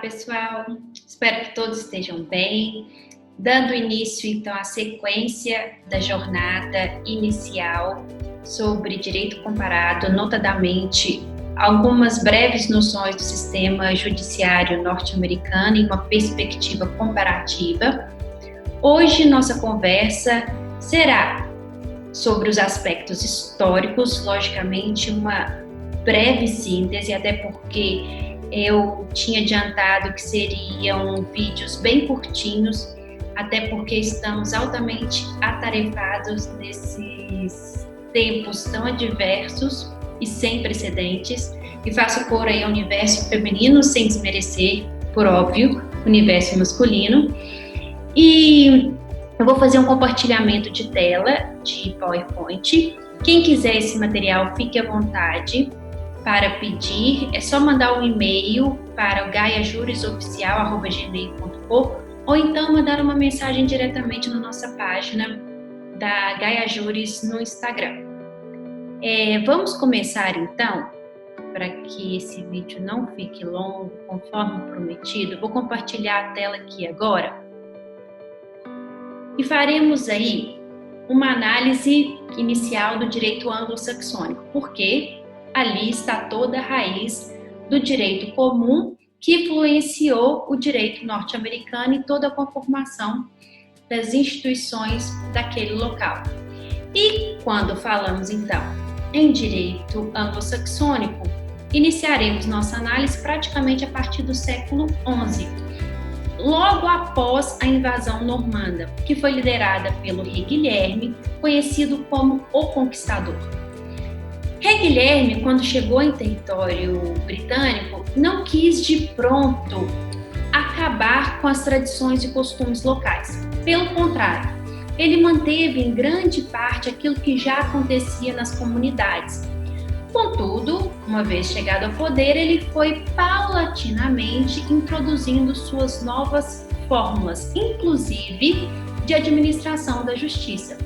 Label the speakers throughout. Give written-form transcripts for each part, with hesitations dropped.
Speaker 1: pessoal, espero que todos estejam bem. Dando início, então, à sequência da jornada inicial sobre direito comparado, notadamente algumas breves noções do sistema judiciário norte-americano em uma perspectiva comparativa. Hoje, nossa conversa será sobre os aspectos históricos, logicamente, uma breve síntese, até porque eu tinha adiantado que seriam vídeos bem curtinhos, até porque estamos altamente atarefados nesses tempos tão adversos e sem precedentes, e faço por aí o universo feminino, sem desmerecer, por óbvio, o universo masculino. E eu vou fazer um compartilhamento de tela de PowerPoint. Quem quiser esse material, fique à vontade para pedir. É só mandar um e-mail para o gaiajurisoficial@gmail.com ou então mandar uma mensagem diretamente na nossa página da Gaia Juris no Instagram. Vamos começar então, para que esse vídeo não fique longo, conforme prometido. Vou compartilhar a tela aqui agora e faremos aí uma análise inicial do direito anglo-saxônico, porque ali está toda a raiz do direito comum que influenciou o direito norte-americano e toda a conformação das instituições daquele local. E quando falamos, então, em direito anglo-saxônico, iniciaremos nossa análise praticamente a partir do século XI, logo após a invasão normanda, que foi liderada pelo rei Guilherme, conhecido como o Conquistador. Rei Guilherme, quando chegou em território britânico, não quis de pronto acabar com as tradições e costumes locais. Pelo contrário, ele manteve em grande parte aquilo que já acontecia nas comunidades. Contudo, uma vez chegado ao poder, ele foi paulatinamente introduzindo suas novas fórmulas, inclusive de administração da justiça.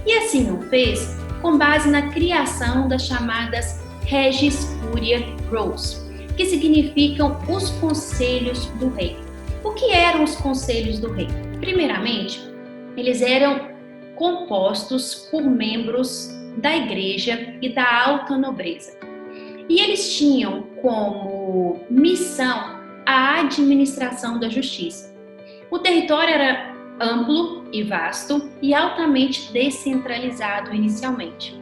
Speaker 1: E assim o fez com base na criação das chamadas Regis Curia Rules, que significam os conselhos do rei. O que eram os conselhos do rei? Primeiramente, eles eram compostos por membros da igreja e da alta nobreza. E eles tinham como missão a administração da justiça. O território era amplo e vasto e altamente descentralizado inicialmente,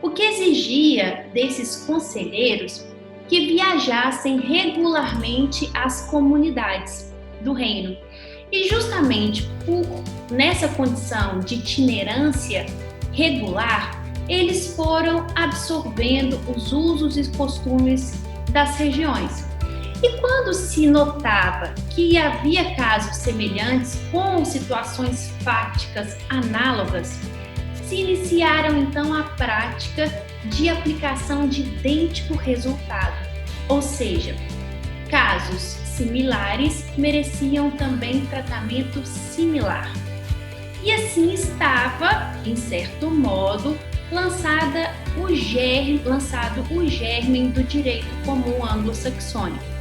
Speaker 1: o que exigia desses conselheiros que viajassem regularmente às comunidades do reino. E justamente nessa condição de itinerância regular, eles foram absorvendo os usos e costumes das regiões. E quando se notava que havia casos semelhantes com situações fáticas análogas, se iniciaram então a prática de aplicação de idêntico resultado, ou seja, casos similares mereciam também tratamento similar. E assim estava, em certo modo, lançado o germe do direito comum anglo-saxônico.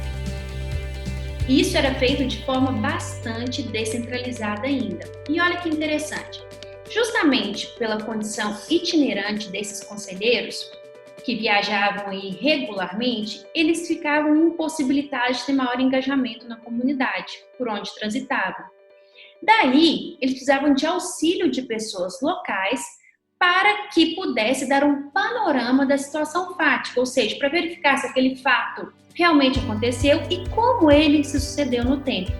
Speaker 1: Isso era feito de forma bastante descentralizada ainda. E olha que interessante, justamente pela condição itinerante desses conselheiros, que viajavam irregularmente, eles ficavam impossibilitados de ter maior engajamento na comunidade por onde transitavam. Daí, eles precisavam de auxílio de pessoas locais para que pudesse dar um panorama da situação fática, ou seja, para verificar se aquele fato realmente aconteceu e como ele se sucedeu no tempo.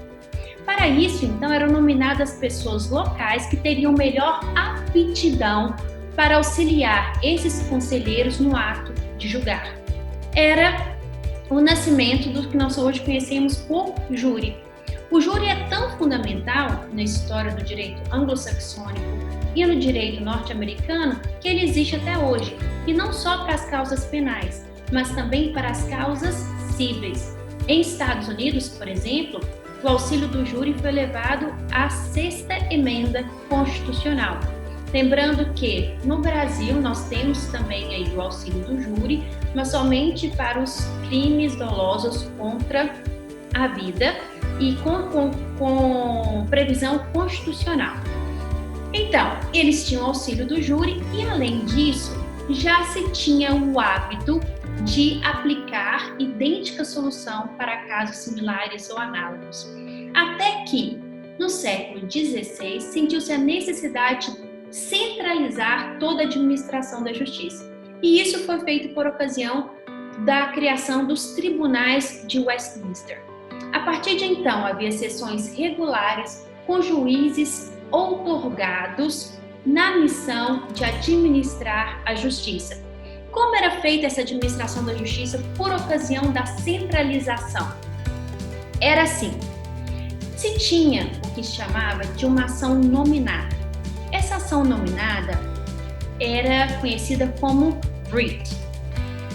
Speaker 1: Para isso, então, eram nominadas pessoas locais que teriam melhor aptidão para auxiliar esses conselheiros no ato de julgar. Era o nascimento do que nós hoje conhecemos por júri. O júri é tão fundamental na história do direito anglo-saxônico e no direito norte-americano que ele existe até hoje, e não só para as causas penais, mas também para as causas cíveis. Em Estados Unidos, por exemplo, o auxílio do júri foi levado à sexta emenda constitucional. Lembrando que no Brasil nós temos também aí o auxílio do júri, mas somente para os crimes dolosos contra à vida e com previsão constitucional. Então, eles tinham auxílio do júri e, além disso, já se tinha o hábito de aplicar idêntica solução para casos similares ou análogos. Até que, no século XVI, sentiu-se a necessidade de centralizar toda a administração da justiça. E isso foi feito por ocasião da criação dos tribunais de Westminster. A partir de então, havia sessões regulares com juízes outorgados na missão de administrar a justiça. Como era feita essa administração da justiça por ocasião da centralização? Era assim: se tinha o que se chamava de uma ação nominada. Essa ação nominada era conhecida como writ.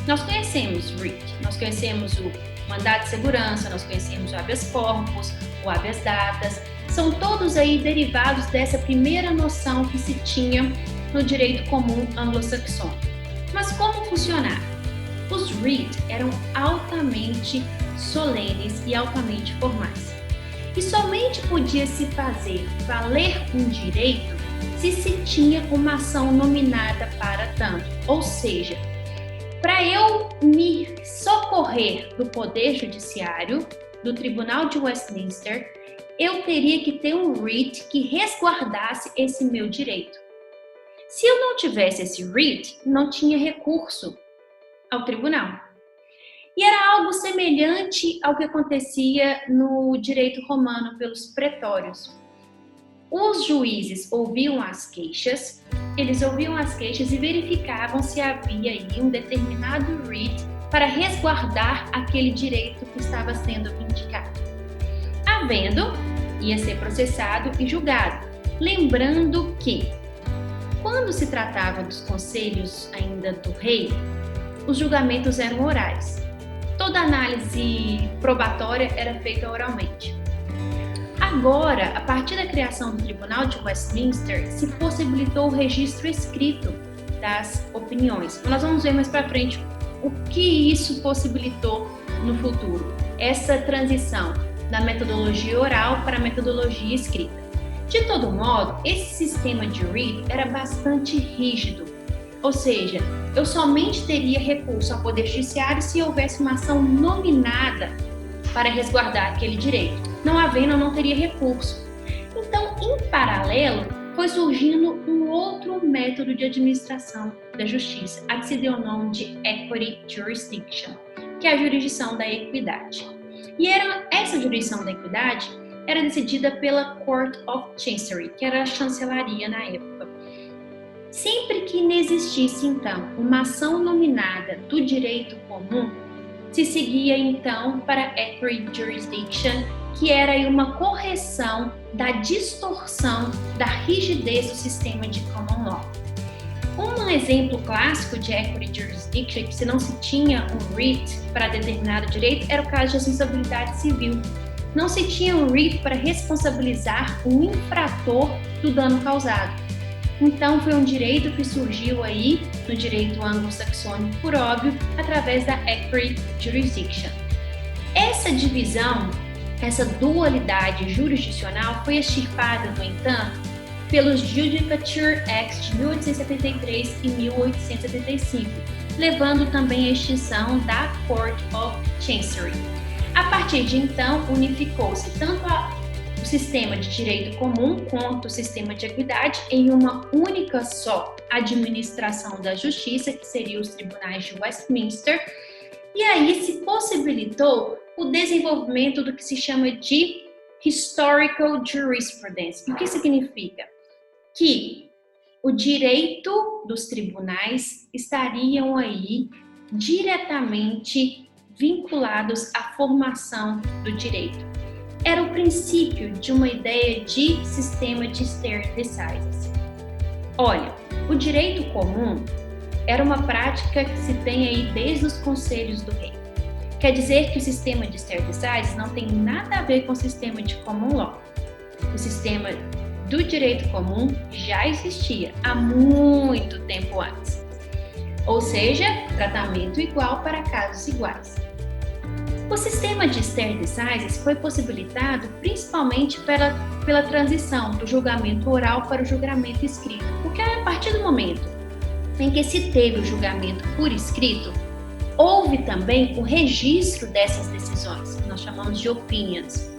Speaker 1: Nós conhecemos writ, nós conhecemos o mandado de segurança, nós conhecemos o habeas corpus, o habeas datas, são todos aí derivados dessa primeira noção que se tinha no direito comum anglo-saxônico. Mas como funcionava? Os writ eram altamente solenes e altamente formais. E somente podia se fazer valer um direito se se tinha uma ação nominada para tanto. Ou seja, para eu me socorrer do Poder Judiciário, do Tribunal de Westminster, eu teria que ter um writ que resguardasse esse meu direito. Se eu não tivesse esse writ, não tinha recurso ao tribunal. E era algo semelhante ao que acontecia no direito romano pelos pretórios. Os juízes ouviam as queixas, e verificavam se havia aí um determinado writ para resguardar aquele direito que estava sendo vindicado. Havendo, ia ser processado e julgado. Lembrando que, quando se tratava dos conselhos ainda do rei, os julgamentos eram orais. Toda análise probatória era feita oralmente. Agora, a partir da criação do Tribunal de Westminster, se possibilitou o registro escrito das opiniões. Nós vamos ver mais para frente o que isso possibilitou no futuro, essa transição da metodologia oral para a metodologia escrita. De todo modo, esse sistema de writ era bastante rígido, ou seja, eu somente teria recurso ao Poder Judiciário se houvesse uma ação nominada para resguardar aquele direito. Não havendo, eu não teria recurso. Então, em paralelo, foi surgindo um outro método de administração da justiça, a que se deu o nome de Equity Jurisdiction, que é a jurisdição da equidade. E essa jurisdição da equidade era decidida pela Court of Chancery, que era a chancelaria na época. Sempre que inexistisse, então, uma ação nominada do direito comum, se seguia, então, para Equity Jurisdiction, que era aí uma correção da distorção da rigidez do sistema de common law. Um exemplo clássico de Equity Jurisdiction, que se não se tinha um writ para determinado direito, era o caso de responsabilidade civil. Não se tinha um writ para responsabilizar o infrator do dano causado. Então, foi um direito que surgiu aí no direito anglo-saxônico, por óbvio, através da Equity Jurisdiction. Essa divisão, essa dualidade jurisdicional foi extirpada, no entanto, pelos Judicature Acts de 1873 e 1875, levando também à extinção da Court of Chancery. A partir de então, unificou-se tanto o sistema de direito comum quanto o sistema de equidade em uma única só administração da justiça, que seria os tribunais de Westminster, e aí se possibilitou o desenvolvimento do que se chama de Historical Jurisprudence. O que significa? Que o direito dos tribunais estariam aí diretamente vinculados à formação do direito. Era o princípio de uma ideia de sistema de stare decisis. Olha, o direito comum era uma prática que se tem aí desde os conselhos do rei. Quer dizer que o sistema de stare decisis não tem nada a ver com o sistema de common law. O sistema do direito comum já existia há muito tempo antes. Ou seja, tratamento igual para casos iguais. O sistema de stare decisis foi possibilitado principalmente pela transição do julgamento oral para o julgamento escrito, porque a partir do momento em que se teve o julgamento por escrito, houve também o registro dessas decisões, que nós chamamos de opinions.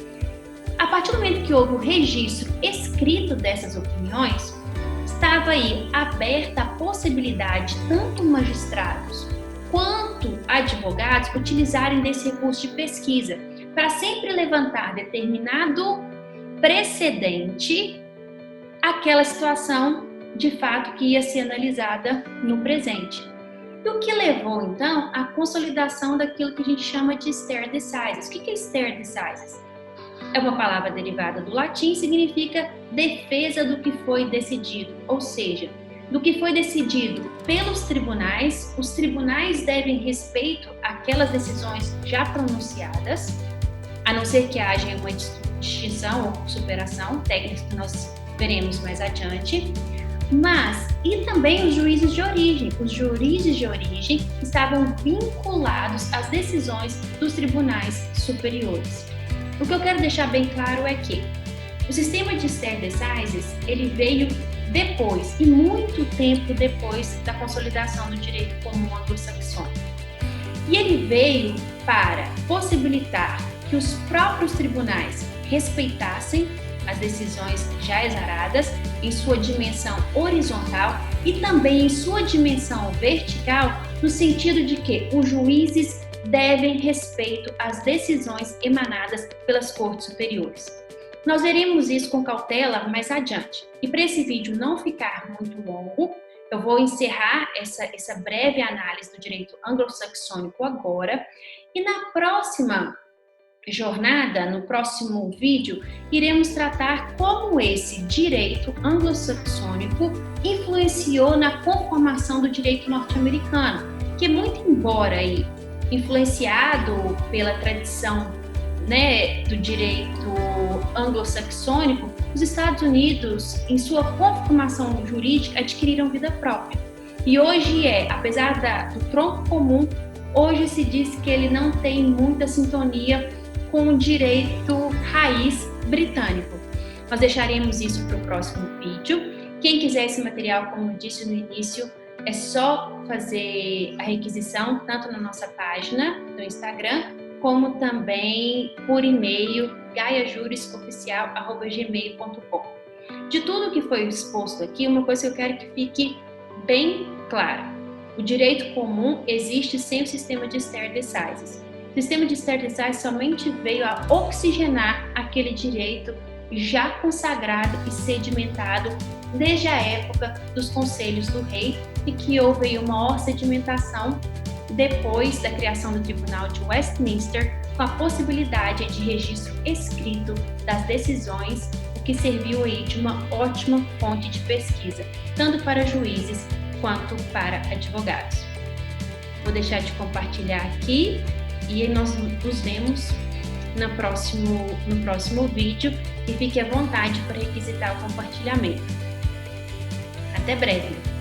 Speaker 1: A partir do momento que houve o registro escrito dessas opiniões, estava aí aberta a possibilidade, tanto magistrados quanto advogados, utilizarem desse recurso de pesquisa para sempre levantar determinado precedente àquela situação de fato que ia ser analisada no presente. E o que levou, então, à consolidação daquilo que a gente chama de stare decisis. O que é stare decisis? É uma palavra derivada do latim, significa defesa do que foi decidido, ou seja, do que foi decidido pelos tribunais, os tribunais devem respeito àquelas decisões já pronunciadas, a não ser que haja uma distinção ou superação, técnicas que nós veremos mais adiante, mas, e também os juízes de origem. Os juízes de origem estavam vinculados às decisões dos tribunais superiores. O que eu quero deixar bem claro é que o sistema de stare decisis, ele veio depois, e muito tempo depois da consolidação do direito comum anglo-saxônico. E ele veio para possibilitar que os próprios tribunais respeitassem as decisões já exaradas em sua dimensão horizontal e também em sua dimensão vertical, no sentido de que os juízes devem respeito às decisões emanadas pelas cortes superiores. Nós veremos isso com cautela mais adiante. E para esse vídeo não ficar muito longo, eu vou encerrar essa breve análise do direito anglo-saxônico agora, e na próxima jornada, no próximo vídeo, iremos tratar como esse direito anglo-saxônico influenciou na conformação do direito norte-americano, que muito embora aí influenciado pela tradição, do direito anglo-saxônico, os Estados Unidos, em sua conformação jurídica, adquiriram vida própria. E hoje apesar do tronco comum, hoje se diz que ele não tem muita sintonia com o direito raiz britânico. Nós deixaremos isso para o próximo vídeo. Quem quiser esse material, como eu disse no início, é só fazer a requisição, tanto na nossa página do Instagram, como também por e-mail, gaiajurisoficial@gmail.com. De tudo que foi exposto aqui, uma coisa que eu quero que fique bem clara. O direito comum existe sem o sistema de stare decisis. O sistema de stare decisis somente veio a oxigenar aquele direito já consagrado e sedimentado desde a época dos conselhos do rei, e que houve uma maior sedimentação depois da criação do Tribunal de Westminster, com a possibilidade de registro escrito das decisões, o que serviu aí de uma ótima fonte de pesquisa, tanto para juízes quanto para advogados. Vou deixar de compartilhar aqui e nós nos vemos no próximo vídeo, e fique à vontade para requisitar o compartilhamento. Até breve!